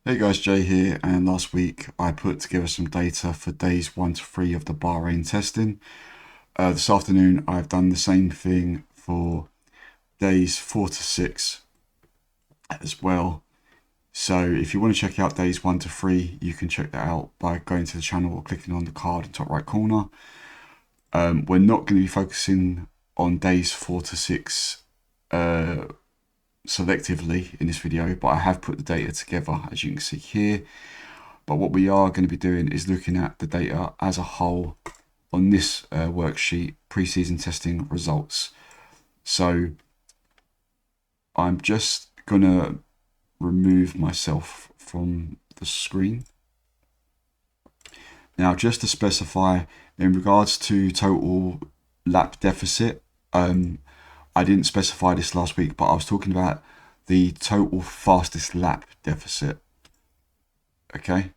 Hey guys, Jay here, and last week I put together some data for days 1 to 3 of the Bahrain testing. This afternoon I've done the same thing for days 4 to 6 as well. So if you want to check out days 1 to 3, you can check that out by going to the channel or clicking on the card in the top right corner. We're not going to be focusing on days 4 to 6 selectively in this video, but I have put the data together as you can see here. But what we are going to be doing is looking at the data as a whole on this worksheet, pre-season testing results. So I'm just going to remove myself from the screen. Now, just to specify, in regards to total lap deficit, I didn't specify this last week, but I was talking about the total fastest lap deficit. Okay.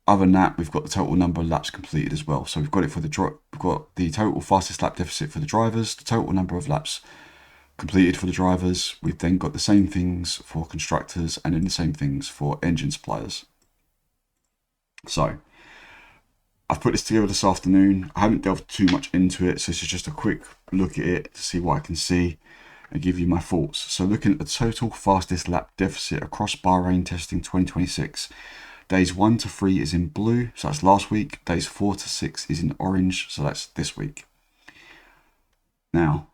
Other than that, we've got the total number of laps completed as well. So we've got it for we've got the total fastest lap deficit for the drivers, the total number of laps completed for the drivers. We've then got the same things for constructors and then the same things for engine suppliers. So I've put this together this afternoon. I haven't delved too much into it, so this is just a quick look at it to see what I can see and give you my thoughts. So looking at the total fastest lap deficit across Bahrain testing 2026, days 1 to 3 is in blue, so that's last week. Days 4 to 6 is in orange, so that's this week. Now,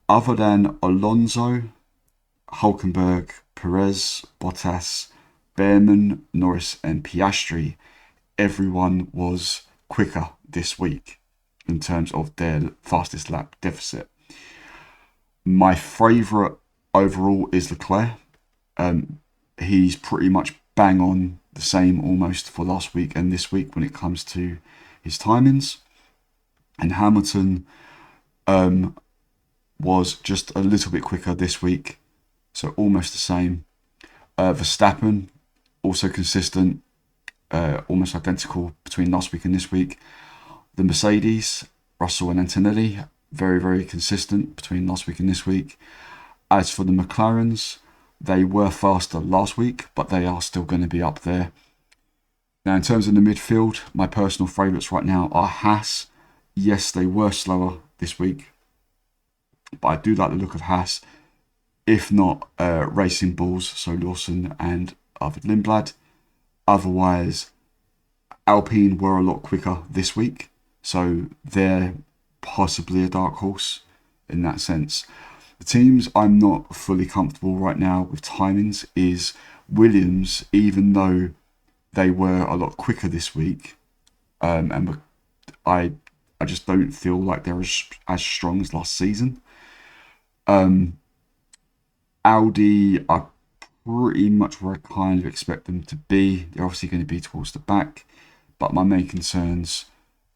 other than Alonso, Hulkenberg, Perez, Bottas, Behrman, Norris and Piastri, everyone was quicker this week in terms of their fastest lap deficit. My favourite overall is Leclerc. He's pretty much bang on the same almost for last week and this week when it comes to his timings. And Hamilton was just a little bit quicker this week, so almost the same. Verstappen, also consistent. Almost identical between last week and this week. The Mercedes, Russell and Antonelli, very, very consistent between last week and this week. As for the McLarens, they were faster last week, but they are still going to be up there. Now, in terms of the midfield, my personal favourites right now are HAAS. Yes, they were slower this week, but I do like the look of HAAS. If not Racing Bulls, so Lawson and Arvid Lindblad. Otherwise, Alpine were a lot quicker this week, so they're possibly a dark horse in that sense. The teams I'm not fully comfortable right now with timings is Williams, even though they were a lot quicker this week, and I just don't feel like they're as strong as last season. Audi are pretty much where I kind of expect them to be. They're obviously going to be towards the back, but my main concerns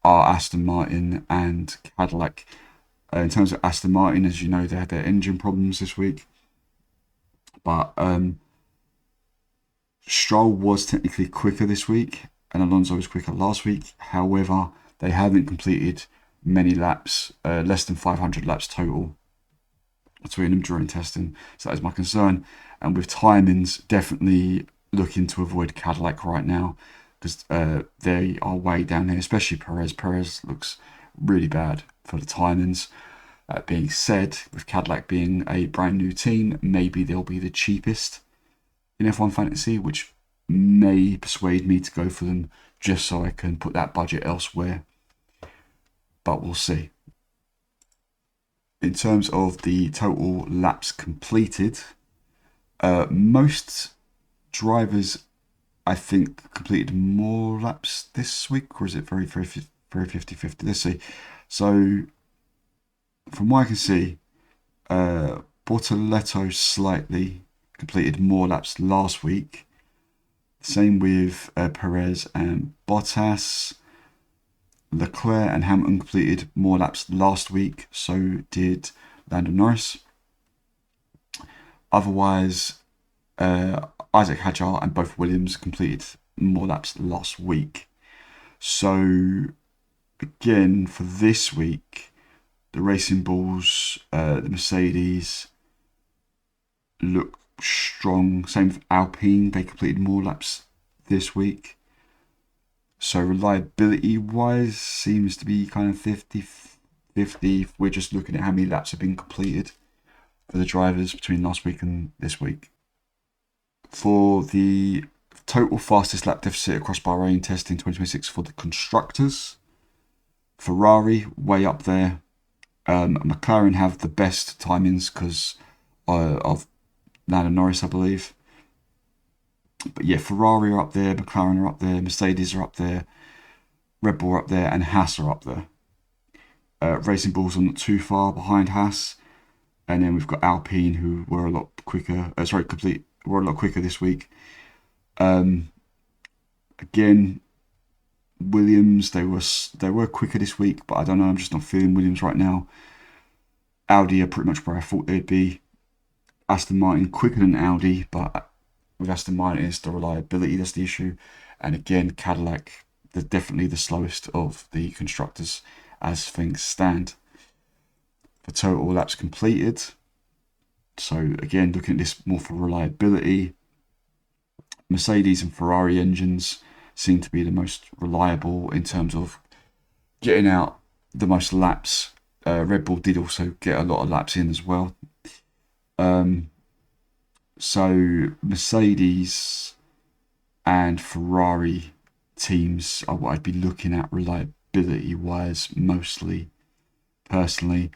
are Aston Martin and Cadillac. In terms of Aston Martin, as you know, they had their engine problems this week, but Stroll was technically quicker this week and Alonso was quicker last week. However, they haven't completed many laps, less than 500 laps total between them during testing, so that is my concern. And with timings, definitely looking to avoid Cadillac right now because they are way down here, especially Perez. Perez looks really bad for the timings. That being said, with Cadillac being a brand new team, maybe they'll be the cheapest in F1 Fantasy, which may persuade me to go for them just so I can put that budget elsewhere. But we'll see. In terms of the total laps completed, most drivers, I think, completed more laps this week, or is it very 50-50? Let's see. So, from what I can see, Bortoleto slightly completed more laps last week. Same with Perez and Bottas. Leclerc and Hamilton completed more laps last week, so did Lando Norris. Otherwise, Isaac Hadjar and both Williams completed more laps last week. So, again, for this week, the Racing Bulls, the Mercedes look strong. Same with Alpine, they completed more laps this week. So reliability wise seems to be kind of 50-50. We're just looking at how many laps have been completed for the drivers between last week and this week. For the total fastest lap deficit across Bahrain testing 2026 for the Constructors, Ferrari way up there. McLaren have the best timings because of Lando Norris, I believe. But yeah, Ferrari are up there, McLaren are up there, Mercedes are up there, Red Bull are up there, and HAAS are up there. Racing Bulls are not too far behind HAAS. And then we've got Alpine, who were a lot quicker. Were a lot quicker this week. Again, Williams, they were quicker this week, but I don't know. I'm just not feeling Williams right now. Audi are pretty much where I thought they'd be. Aston Martin quicker than Audi, but with Aston Martin, it's the reliability that's the issue. And again, Cadillac, they're definitely the slowest of the constructors as things stand. For total laps completed, so again, looking at this more for reliability, Mercedes and Ferrari engines seem to be the most reliable in terms of getting out the most laps. Red Bull did also get a lot of laps in as well. So Mercedes and Ferrari teams are what I'd be looking at reliability wise mostly. Personally,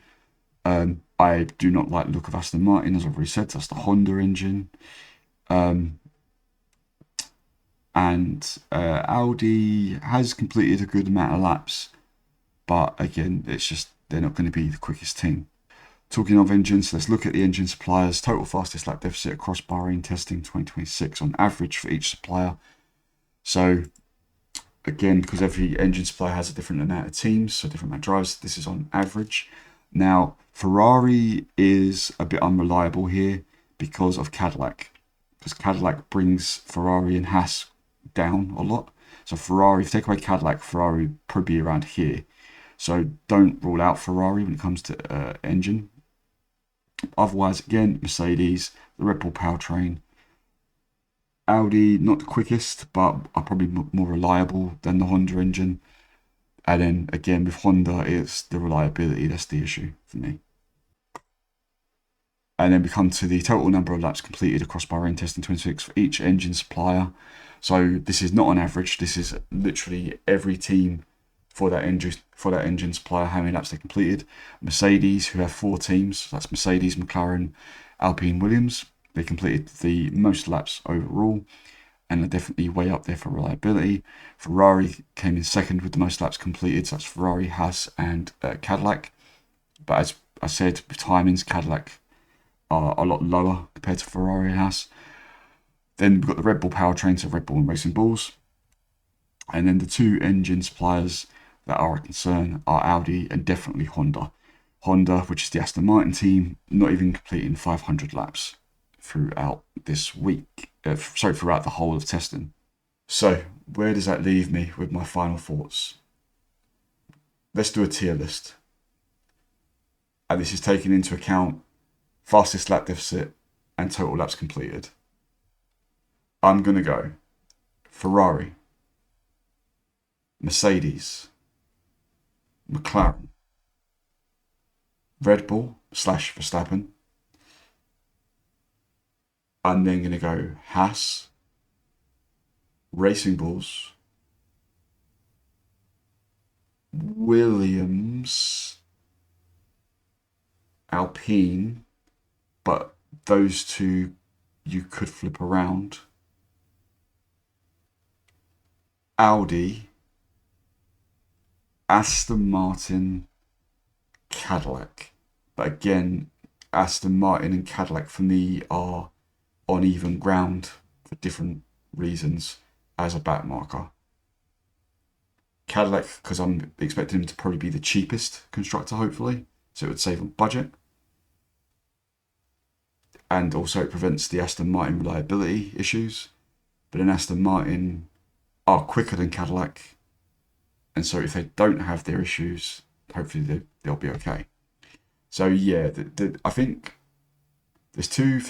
I do not like the look of Aston Martin, as I've already said. That's the Honda engine. And Audi has completed a good amount of laps, but again, it's just they're not going to be the quickest team. Talking of engines, let's look at the engine suppliers. Total fastest lap deficit across Bahrain testing 2026 on average for each supplier. So again, because every engine supplier has a different amount of teams, so different amount of drivers, this is on average. Now, Ferrari is a bit unreliable here because of Cadillac. Because Cadillac brings Ferrari and HAAS down a lot. So Ferrari, if you take away Cadillac, Ferrari would probably be around here. So don't rule out Ferrari when it comes to engine. Otherwise, again, Mercedes, the Red Bull powertrain. Audi, not the quickest, but are probably more reliable than the Honda engine. And then again, with Honda, it's the reliability that's the issue for me. And then we come to the total number of laps completed across Bahrain testing 26 for each engine supplier. So this is not on average. This is literally every team for that engine supplier, how many laps they completed. Mercedes, who have 4 teams, that's Mercedes, McLaren, Alpine, Williams. They completed the most laps overall, and are definitely way up there for reliability. Ferrari came in second with the most laps completed, so that's Ferrari, HAAS, and Cadillac. But as I said, with timings, Cadillac are a lot lower compared to Ferrari and HAAS. Then we've got the Red Bull powertrain, so Red Bull and Racing Bulls. And then the 2 engine suppliers that are a concern are Audi and definitely Honda. Honda, which is the Aston Martin team, not even completing 500 laps throughout this week. Throughout the whole of testing. So, where does that leave me with my final thoughts? Let's do a tier list. And this is taking into account fastest lap deficit and total laps completed. I'm going to go Ferrari, Mercedes, McLaren, Red Bull / Verstappen. I'm then going to go HAAS, Racing Bulls, Williams, Alpine, but those 2 you could flip around. Audi, Aston Martin, Cadillac. But again, Aston Martin and Cadillac for me are on even ground for different reasons as a back marker. Cadillac, because I'm expecting them to probably be the cheapest constructor, hopefully, so it would save on budget. And also it prevents the Aston Martin reliability issues. But then Aston Martin are quicker than Cadillac, and so if they don't have their issues, hopefully they'll be okay. So yeah, I think there's two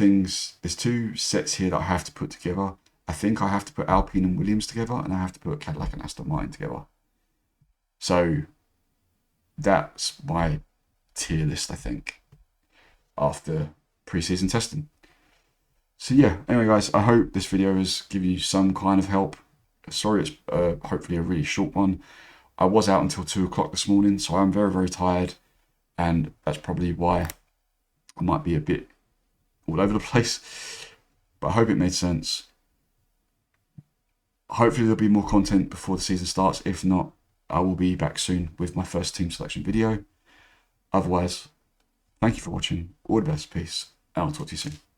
sets here that I have to put together. I think I have to put Alpine and Williams together, and I have to put Cadillac and Aston Martin together. So that's my tier list, I think, after pre-season testing. So yeah, anyway guys, I hope this video has given you some kind of help. Sorry, it's hopefully a really short one. I was out until 2 o'clock this morning, so I'm very, very tired, and that's probably why I might be a bit all over the place, but I hope it made sense. Hopefully there'll be more content before the season starts. If not, I will be back soon with my first team selection video. Otherwise, thank you for watching. All the best, peace, and I'll talk to you soon.